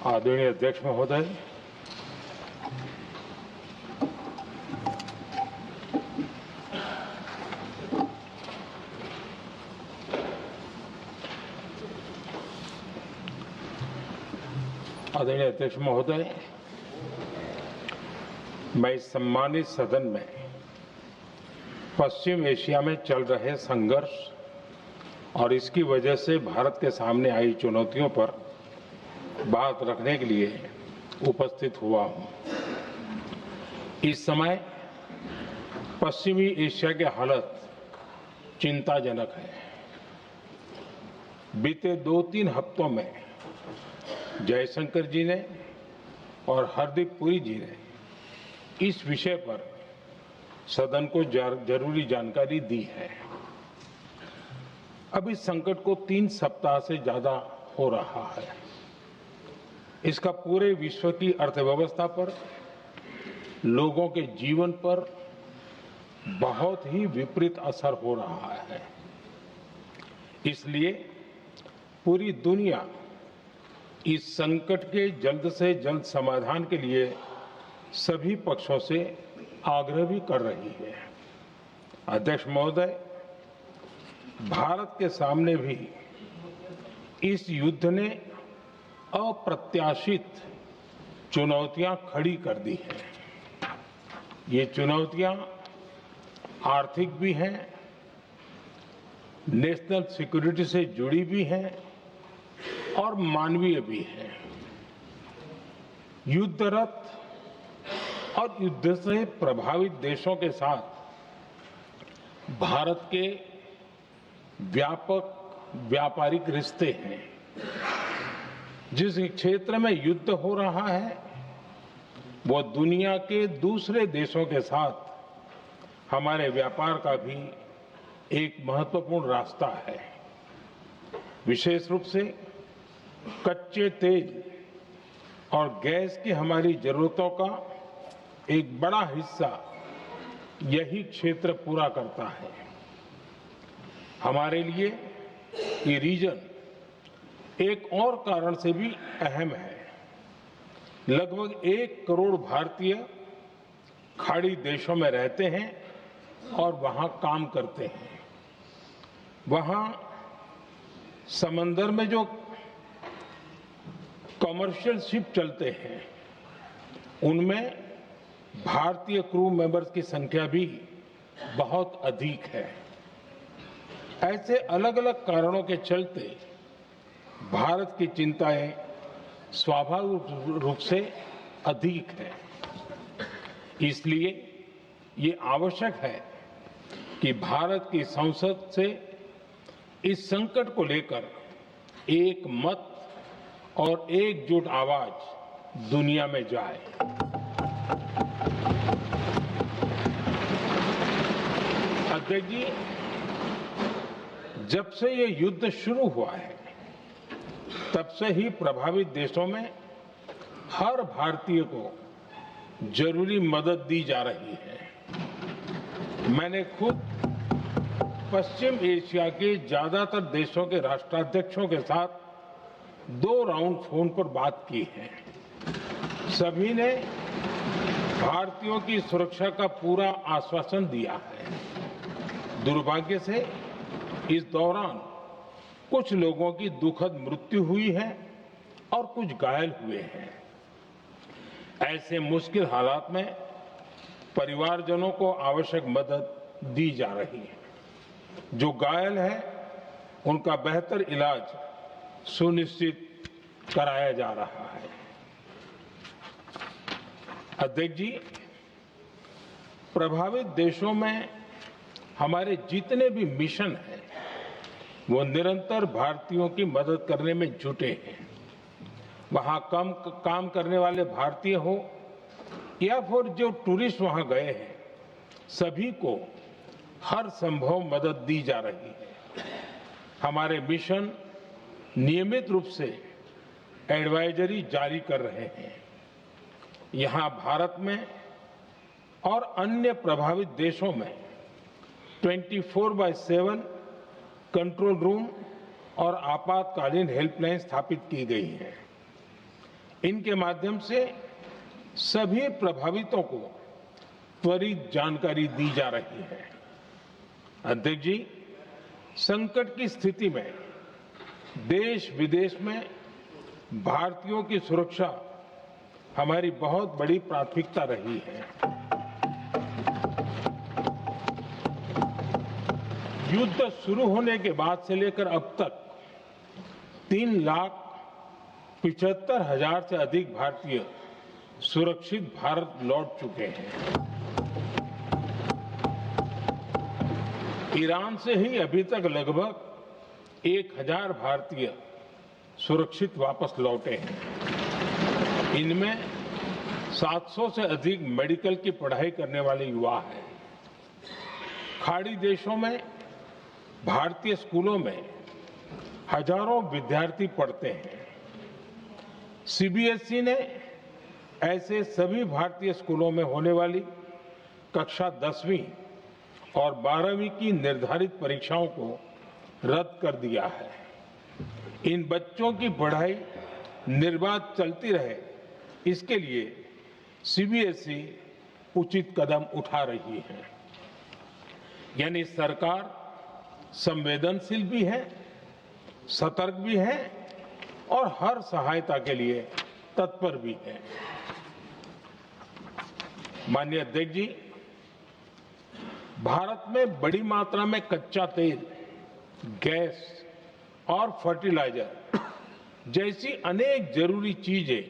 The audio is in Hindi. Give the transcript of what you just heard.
आदरणीय अध्यक्ष महोदय, आदरणीय अध्यक्ष महोदय, मैं इस सम्मानित सदन में पश्चिम एशिया में चल रहे संघर्ष और इसकी वजह से भारत के सामने आई चुनौतियों पर बात रखने के लिए उपस्थित हुआ हूं। इस समय पश्चिमी एशिया की हालत चिंताजनक है। बीते 2-3 हफ्तों में जयशंकर जी ने और हरदीप पुरी जी ने इस विषय पर सदन को जरूरी जानकारी दी है। अब इस संकट को 3 सप्ताह से ज्यादा हो रहा है। इसका पूरे विश्व की अर्थव्यवस्था पर, लोगों के जीवन पर बहुत ही विपरीत असर हो रहा है। इसलिए पूरी दुनिया इस संकट के जल्द से जल्द समाधान के लिए सभी पक्षों से आग्रह भी कर रही है। अध्यक्ष महोदय, भारत के सामने भी इस युद्ध ने अप्रत्याशित चुनौतियां खड़ी कर दी हैं। ये चुनौतियां आर्थिक भी हैं, नेशनल सिक्योरिटी से जुड़ी भी हैं और मानवीय भी हैं। युद्धरत और युद्ध से प्रभावित देशों के साथ भारत के व्यापक व्यापारिक रिश्ते हैं। जिस क्षेत्र में युद्ध हो रहा है वो दुनिया के दूसरे देशों के साथ हमारे व्यापार का भी एक महत्वपूर्ण रास्ता है। विशेष रूप से कच्चे तेल और गैस की हमारी जरूरतों का एक बड़ा हिस्सा यही क्षेत्र पूरा करता है। हमारे लिए ये रीजन एक और कारण से भी अहम है। लगभग 1 करोड़ भारतीय खाड़ी देशों में रहते हैं और वहां काम करते हैं। वहां समंदर में जो कमर्शियल शिप चलते हैं उनमें भारतीय क्रू मेंबर्स की संख्या भी बहुत अधिक है। ऐसे अलग अलग कारणों के चलते भारत की चिंताएं स्वाभाविक रूप से अधिक है। इसलिए ये आवश्यक है कि भारत की संसद से इस संकट को लेकर एक मत और एकजुट आवाज दुनिया में जाए। अध्यक्ष जी, जब से ये युद्ध शुरू हुआ है तब से ही प्रभावित देशों में हर भारतीय को जरूरी मदद दी जा रही है। मैंने खुद पश्चिम एशिया के ज्यादातर देशों के राष्ट्राध्यक्षों के साथ 2 राउंड फोन पर बात की है। सभी ने भारतीयों की सुरक्षा का पूरा आश्वासन दिया है। दुर्भाग्य से इस दौरान कुछ लोगों की दुखद मृत्यु हुई है और कुछ घायल हुए हैं। ऐसे मुश्किल हालात में परिवारजनों को आवश्यक मदद दी जा रही है। जो घायल है उनका बेहतर इलाज सुनिश्चित कराया जा रहा है। अध्यक्ष जी, प्रभावित देशों में हमारे जितने भी मिशन हैं वो निरंतर भारतीयों की मदद करने में जुटे हैं। वहां काम करने वाले भारतीय हो या फिर जो टूरिस्ट वहां गए हैं, सभी को हर संभव मदद दी जा रही है। हमारे मिशन नियमित रूप से एडवाइजरी जारी कर रहे हैं। यहां भारत में और अन्य प्रभावित देशों में 24/7 कंट्रोल रूम और आपातकालीन हेल्पलाइन स्थापित की गई है। इनके माध्यम से सभी प्रभावितों को त्वरित जानकारी दी जा रही है। अध्यक्ष जी, संकट की स्थिति में देश विदेश में भारतीयों की सुरक्षा हमारी बहुत बड़ी प्राथमिकता रही है। युद्ध शुरू होने के बाद से लेकर अब तक 3,75,000 से अधिक भारतीय सुरक्षित भारत लौट चुके हैं। ईरान से ही अभी तक लगभग 1,000 भारतीय सुरक्षित वापस लौटे हैं। इनमें 700 से अधिक मेडिकल की पढ़ाई करने वाले युवा हैं। खाड़ी देशों में भारतीय स्कूलों में हजारों विद्यार्थी पढ़ते हैं। सीबीएसई ने ऐसे सभी भारतीय स्कूलों में होने वाली कक्षा 10वीं और 12वीं की निर्धारित परीक्षाओं को रद्द कर दिया है। इन बच्चों की पढ़ाई निर्बाध चलती रहे, इसके लिए सीबीएसई उचित कदम उठा रही है। यानी सरकार संवेदनशील भी है, सतर्क भी है और हर सहायता के लिए तत्पर भी है। माननीय अध्यक्ष जी, भारत में बड़ी मात्रा में कच्चा तेल, गैस और फर्टिलाइजर जैसी अनेक जरूरी चीजें